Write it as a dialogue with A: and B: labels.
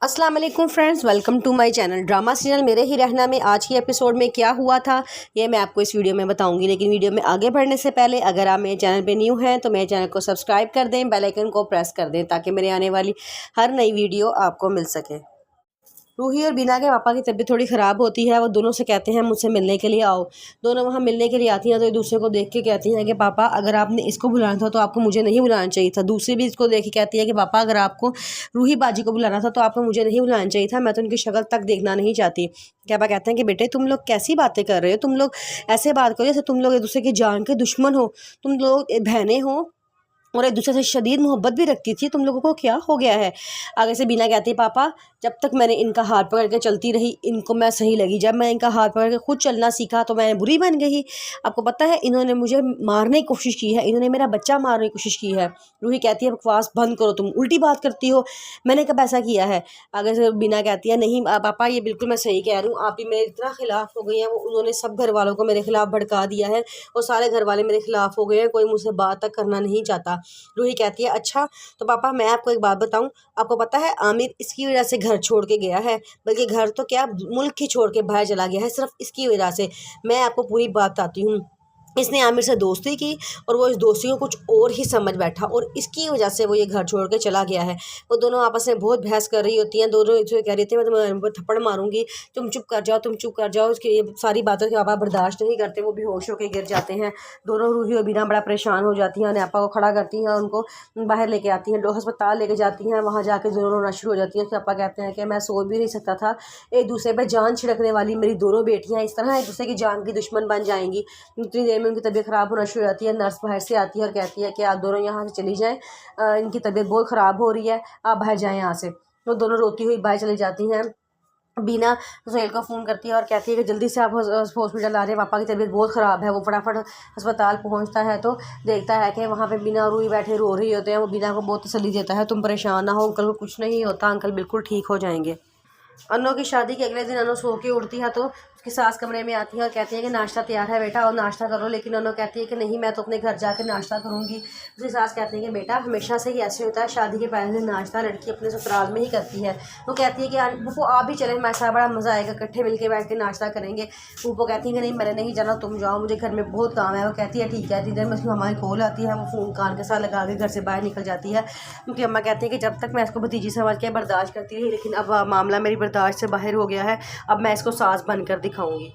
A: अस्सलाम वालेकुम friends, welcome to my channel drama serial मेरे ही रहना में। आज की एपिसोड में क्या हुआ था ये मैं आपको इस वीडियो में बताऊंगी। लेकिन वीडियो में आगे बढ़ने से पहले अगर आप मेरे चैनल पे न्यू हैं तो मेरे चैनल को सब्सक्राइब कर दें, बेल आइकन को प्रेस कर दें ताकि मेरे आने वाली हर नई वीडियो आपको मिल सके। रूही और बीना के पापा की तबीयत थोड़ी ख़राब होती है। वो दोनों से कहते हैं मुझसे मिलने के लिए आओ। दोनों वहाँ मिलने के लिए आती हैं तो एक दूसरे को देख के कहती हैं कि पापा अगर आपने इसको बुलाना था तो आपको मुझे नहीं बुलाना चाहिए था। दूसरी भी इसको देख के कहती है कि पापा अगर आपको रूही बाजी को बुलाना था तो आपको मुझे नहीं बुलाना चाहिए था, मैं तो उनकी शक्ल तक देखना नहीं चाहती। पापा कहते हैं कि बेटे तुम लोग कैसी बातें कर रहे हो, तुम लोग ऐसे बात करो जैसे तुम लोग एक दूसरे की जान के दुश्मन हो, तुम लोग बहनें हो और एक दूसरे से शदीद मोहब्बत भी रखती थी, तुम लोगों को क्या हो गया है। आगे से बीना कहती है पापा जब तक मैंने इनका हाथ पकड़ के चलती रही इनको मैं सही लगी, जब मैं इनका हाथ पकड़ के खुद चलना सीखा तो मैं बुरी बन गई। आपको पता है इन्होंने मुझे मारने की कोशिश की है, इन्होंने मेरा बच्चा मारने की कोशिश की है। रूही कहती है बकवास बंद करो, तुम उल्टी बात करती हो, मैंने कब ऐसा किया है। आगे से बीना कहती है नहीं पापा ये बिल्कुल मैं सही कह रही हूँ, आप ही मेरे इतना खिलाफ हो गई हैं। वो उन्होंने सब घर वालों को मेरे खिलाफ भड़का दिया है और सारे घर वाले मेरे खिलाफ हो गए हैं, कोई मुझसे बात तक करना नहीं चाहता। रूही कहती है अच्छा तो पापा मैं आपको एक बात बताऊं, आपको पता है आमिर इसकी वजह से घर छोड़ के गया है, बल्कि घर तो क्या मुल्क ही छोड़ के बाहर चला गया है सिर्फ इसकी वजह से। मैं आपको पूरी बात बताती हूँ। इसने आमिर से दोस्ती की और वो इस दोस्ती को कुछ और ही समझ बैठा और इसकी वजह से वो ये घर छोड़ के चला गया है। वो दोनों आपस में बहुत बहस कर रही होती हैं, दोनों एक कह रही थी मैं तुम्हें थप्पड़ मारूंगी, तुम चुप कर जाओ, तुम चुप कर जाओ। उसकी ये सारी बातों के पापा बर्दाश्त नहीं करते, वो बेहोश होकर गिर जाते हैं। दोनों रूही और बीना बड़ा परेशान हो जाती हैं, पापा को खड़ा करती हैं, उनको बाहर लेके आती हैं, अस्पताल लेके जाती हैं। वहाँ जाके दोनों रोना शुरू हो जाती हैं। पापा कहते हैं कि मैं सो भी नहीं सकता था, एक दूसरे पर जान छिड़कने वाली मेरी दोनों बेटियाँ इस तरह एक दूसरे की जान की दुश्मन बन जाएंगी। इतनी देर में उनकी तबीयत ख़राब शुरू हो जाती है। नर्स बाहर से आती है और कहती है कि आप दोनों यहाँ से चली जाएं, इनकी तबीयत बहुत ख़राब हो रही है, आप बाहर जाएं यहाँ से। तो दोनों रोती हुई बाहर चली जाती हैं। बीना सुहेल को फ़ोन करती है और कहती है कि जल्दी से आप हॉस्पिटल आ रहे हैं, पापा की तबीयत बहुत ख़राब है। वो फटाफट अस्पताल पहुंचता है तो देखता है कि वहाँ पे बीना और रूही बैठे रो रही होते हैं। वो बीना को बहुत तसल्ली देता है, तुम परेशान ना हो, अंकल को कुछ नहीं होता, अंकल बिल्कुल ठीक हो जाएंगे। अनु की शादी के अगले दिन अनु सो के उठती है तो उसकी सास कमरे में आती है और कहती है कि नाश्ता तैयार है बेटा और नाश्ता करो। लेकिन अनु कहती है कि नहीं मैं तो अपने घर जाकर नाश्ता करूँगी। उसकी सास कहती है कि बेटा हमेशा से ही ऐसे होता है, शादी के पहले दिन नाश्ता लड़की अपने ससुराल में ही करती है। वो कहती है कि वो आप भी चले, हमारे साथ बड़ा मज़ा आएगा, इकट्ठे मिलकर बैठ के नाश्ता करेंगे। वो कहती है कि नहीं मैंने नहीं जाना, तुम जाओ, मुझे घर में बहुत काम है। वो कहती है ठीक है। इधर में उसकी हमारी कॉल आती है, वो फ़ोन कान के साथ लगा के घर से बाहर निकल जाती है। क्योंकि अम्मा कहती है कि जब तक मैं इसको भतीजी समझ के बर्दाश्त करती रही, लेकिन अब मामला मेरी बर्दाश्त से बाहर हो गया है, अब मैं इसको सास बनकर दिखाऊंगी।